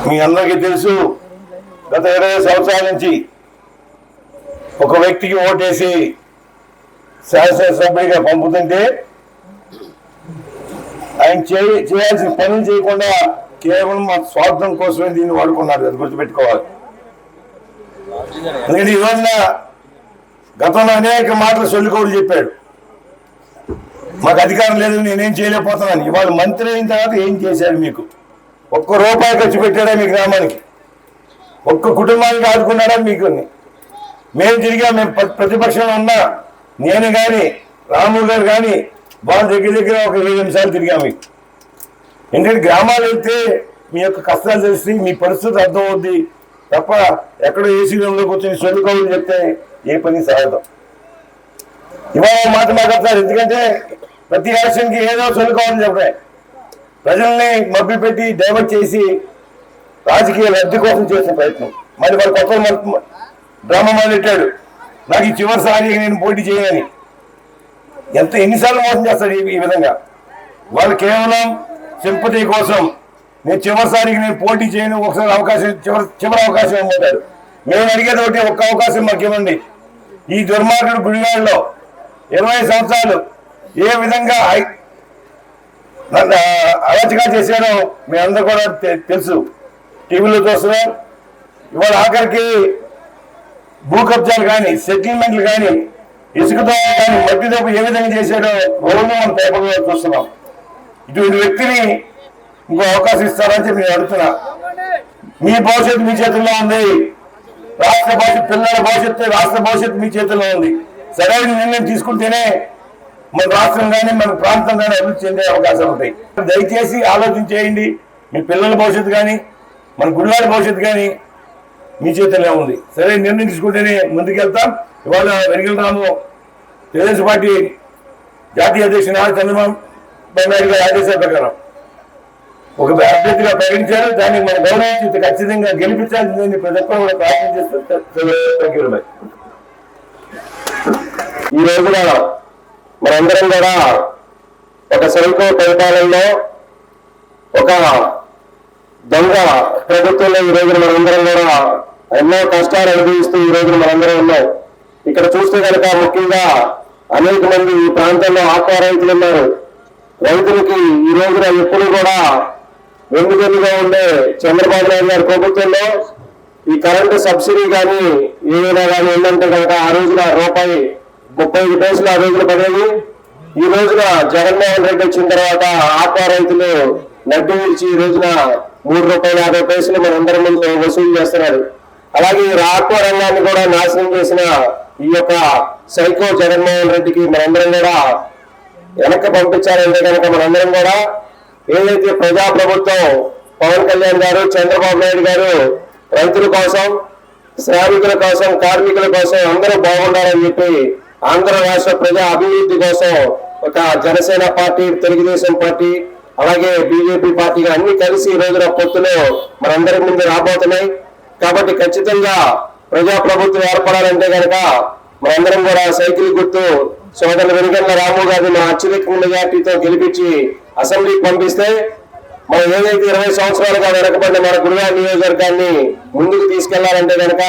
మీ అందరికీ తెలుసు, గత 20 సంవత్సరాల నుంచి ఒక వ్యక్తికి ఓటేసి శాసనసభ్యుడిగా పంపుతుంటే ఆయన చేయాల్సిన పనులు చేయకుండా కేవలం మా స్వార్థం కోసమే దీన్ని వాడుకున్నాడు. అది గుర్తుపెట్టుకోవాలి. ఎందుకంటే ఈ రోజున గతంలో అనేక మాటలు సొల్లుకోడు చెప్పాడు, మాకు అధికారం లేదు, నేనేం చేయలేకపోతున్నాను. ఇవాళ మంత్రి అయిన తర్వాత ఏం చేశాడు? మీకు ఒక్క రూపాయి ఖర్చు పెట్టాడా? మీ గ్రామానికి ఒక్క కుటుంబానికి ఆదుకున్నాడా? మీకు మేము తిరిగా, మేము ప్రతిపక్షంలో ఉన్నా నేను కానీ రాము గారు కానీ వాళ్ళ దగ్గర ఒక 7 నిమిషాలు తిరిగా మీకు. ఎందుకంటే గ్రామాలు వెళ్తే మీ యొక్క కష్టాలు తెలిసి మీ పరిస్థితి అర్థం అవుద్ది తప్ప ఎక్కడో ఏసీ రూమ్లోకి వచ్చి సొల్లుకోవాలని చెప్తే ఏ పని సాగదు. ఇవాళ మాట మాట్లాడతారు, ఎందుకంటే ప్రతి యాక్షన్కి ఏదో సొల్లుకోవాలని చెప్పే ప్రజల్ని మభ్యపెట్టి డైవర్ట్ చేసి రాజకీయ లబ్ధి కోసం చేసిన ప్రయత్నం. మరి వాళ్ళ కొత్త డ్రామా మొదలెట్టాడు, నాకు ఈ చివరిసారి నేను పోటీ చేయని. ఎన్నిసార్లు మోసం చేస్తాడు ఈ విధంగా? వాళ్ళు కేవలం సింపతి కోసం నేను చివరిసారికి నేను పోటీ చేయను, ఒకసారి అవకాశం చివరి అవకాశం ఇవ్వబోతాడు. మేము అడిగేది ఒకటి, ఒక్క అవకాశం మాకు ఇవ్వండి. ఈ దుర్మార్గుడు గుడివాడలో 20 సంవత్సరాలు ఏ విధంగా అలచిగా చేశాడో మీ అందరూ కూడా తెలుసు, టీవీలో చూస్తున్నాం. ఇవాళ ఆఖరికి భూ కబ్జాలు కానీ, సెటిల్మెంట్లు కానీ, ఇసుకతో కానీ, మట్టి దోపు ఏ విధంగా చేశాడో రోజు మనం పేపర్లో చూస్తున్నాం. ఇటువంటి వ్యక్తిని ఇంకో అవకాశం ఇస్తారని చెప్పి నేను అడుగుతున్నా. మీ భవిష్యత్తు మీ చేతుల్లో ఉంది, రాష్ట్ర భవిష్యత్తు, పిల్లల భవిష్యత్తు, రాష్ట్ర భవిష్యత్తు మీ చేతుల్లో ఉంది. సరైన నిర్ణయం తీసుకుంటేనే మన రాష్ట్రం కానీ మన ప్రాంతం కానీ అభివృద్ధి చెందే అవకాశాలు ఉంటాయి. దయచేసి ఆలోచించేయండి. మీ పిల్లల భవిష్యత్తు కానీ మన గుడివాడ భవిష్యత్తు కానీ మీ చేతుల్లో ఉంది. సరైన నిర్ణయం తీసుకుంటేనే ముందుకెళ్తాం. ఇవాళ వెనిగల రాము తెలుగుదేశం పార్టీ జాతీయ అధ్యక్షుడు చంద్రబాబు నాయుడు గారి ఆదేశాల ప్రకారం ఒక అభ్యర్థిగా ప్రకటించారు. దాన్ని మన గౌరవించి ఖచ్చితంగా గెలిపించాల్సిందని ప్రతి ఒక్కరు కూడా ప్రార్థన చేస్తారు. ఈ రోజున మనందరం కూడా ఒక సైకో పరిపాలనలో, ఒక దొంగ ప్రభుత్వంలో ఈ రోజున మనందరం కూడా ఎన్నో కష్టాలు అనుభవిస్తూ ఈ రోజున మనందరం ఉన్నాం. ఇక్కడ చూస్తే కనుక ముఖ్యంగా అనేక మంది ఈ ప్రాంతంలో ఆక్వా రైతులు ఉన్నారు. రైతులకి ఈ రోజున ఎప్పుడు కూడా వెన్నుదన్నుగా ఉండే చంద్రబాబు నాయుడు గారి ప్రభుత్వంలో ఈ కరెంటు సబ్సిడీ కానీ ఏదైనా కానీ ఉందంటే కనుక ఆ రోజున ₹1.35 ఆ రోజున పడేది. ఈ రోజున జగన్మోహన్ రెడ్డి వచ్చిన తర్వాత ఆక్వా రైతులు నడ్డు విడిచి ఈ రోజున ₹3.50 మనందరి ముందు వసూలు చేస్తున్నారు. అలాగే ఈ ఆక్వా రంగాన్ని కూడా నాశనం చేసిన ఈ యొక్క సైకో జగన్మోహన్ రెడ్డికి మనందరం కూడా వెనక్కి పంపించాలంటే కనుక మనందరం కూడా ఏదైతే ప్రజాప్రభుత్వం పవన్ కళ్యాణ్ గారు, చంద్రబాబు నాయుడు గారు రైతుల కోసం, శ్రామికుల కోసం, కార్మికుల కోసం అందరూ బాగుండాలని చెప్పి ఆంధ్ర రాష్ట్ర ప్రజా అభివృద్ధి కోసం ఒక జనసేన పార్టీ, తెలుగుదేశం పార్టీ, అలాగే బీజేపీ పార్టీగా అన్ని కలిసి ఈ రోజున పొత్తులో మనందరి ముందు రాబోతున్నాయి. కాబట్టి ఖచ్చితంగా ప్రజాప్రభుత్వం ఏర్పడాలంటే కనుక మనందరం కూడా సైకిల్ గుర్తు సోదరులు వెనుగండ్ల రాము గారిని మన అత్యధిక మెజార్టీతో గెలిపించి అసెంబ్లీకి పంపిస్తే మనం ఏదైతే 20 సంవత్సరాలుగా వెనకబడిన మన గుడివాడ నియోజకవర్గాన్ని ముందుకు తీసుకెళ్లాలంటే కనుక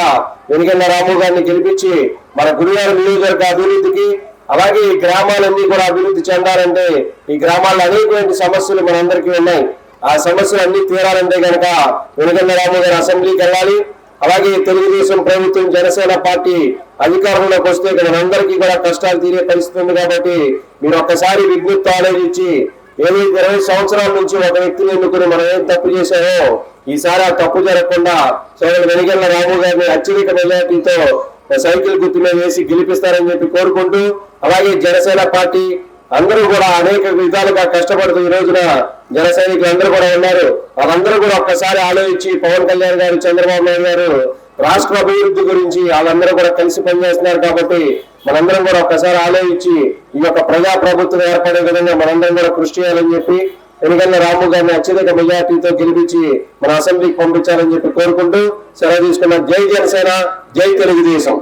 వెనుగండ్ల రాము గారిని గెలిపించి మన గుడివాడ నియోజకవర్గ అభివృద్ధికి, అలాగే ఈ గ్రామాలన్నీ కూడా అభివృద్ధి చెందాలంటే ఈ గ్రామాల్లో అనేకమైన సమస్యలు మనందరికీ ఉన్నాయి. ఆ సమస్యలు అన్ని తీరాలంటే కనుక వెనుగండ్ల రాము గారు అసెంబ్లీకి వెళ్ళాలి. అలాగే తెలుగుదేశం ప్రభుత్వం, జనసేన పార్టీ అధికారంలోకి వస్తే మనందరికీ కూడా కష్టాలు తీరే పరిస్థితి ఉంది. కాబట్టి మీరు ఒక్కసారి విజ్ఞప్తి ఆలోచించి ఏదైతే 20 సంవత్సరాల నుంచి ఒక వ్యక్తిని ఎన్నుకుని మనం ఏం తప్పు చేశామో ఈసారి ఆ తప్పు జరగకుండా సోదరుడు వెనుగండ్ల రాము గారిని అత్యధిక మెజార్టీతో సైకిల్ గుర్తు మీద వేసి గెలిపిస్తారని చెప్పి కోరుకుంటూ, అలాగే జనసేన పార్టీ అందరూ కూడా అనేక విధాలుగా కష్టపడుతూ ఈ రోజున జన సైనికులు అందరూ కూడా ఉన్నారు. వాళ్ళందరూ కూడా ఒక్కసారి ఆలోచించి పవన్ కళ్యాణ్ గారు, చంద్రబాబు నాయుడు గారు రాష్ట్ర అభివృద్ధి గురించి వాళ్ళందరూ కూడా కలిసి పనిచేస్తున్నారు. కాబట్టి మనందరం కూడా ఒక్కసారి ఆలోచించి ఈ యొక్క ప్రజా ప్రభుత్వం ఏర్పడే విధంగా మనందరం కూడా కృషి చేయాలని చెప్పి వెనుగండ్ల రాము గారిని అత్యధిక మెజార్టీతో గెలిపించి మన అసెంబ్లీకి పంపించాలని చెప్పి కోరుకుంటూ సెలవు తీసుకున్నాం. జై జనసేన, జై తెలుగుదేశం.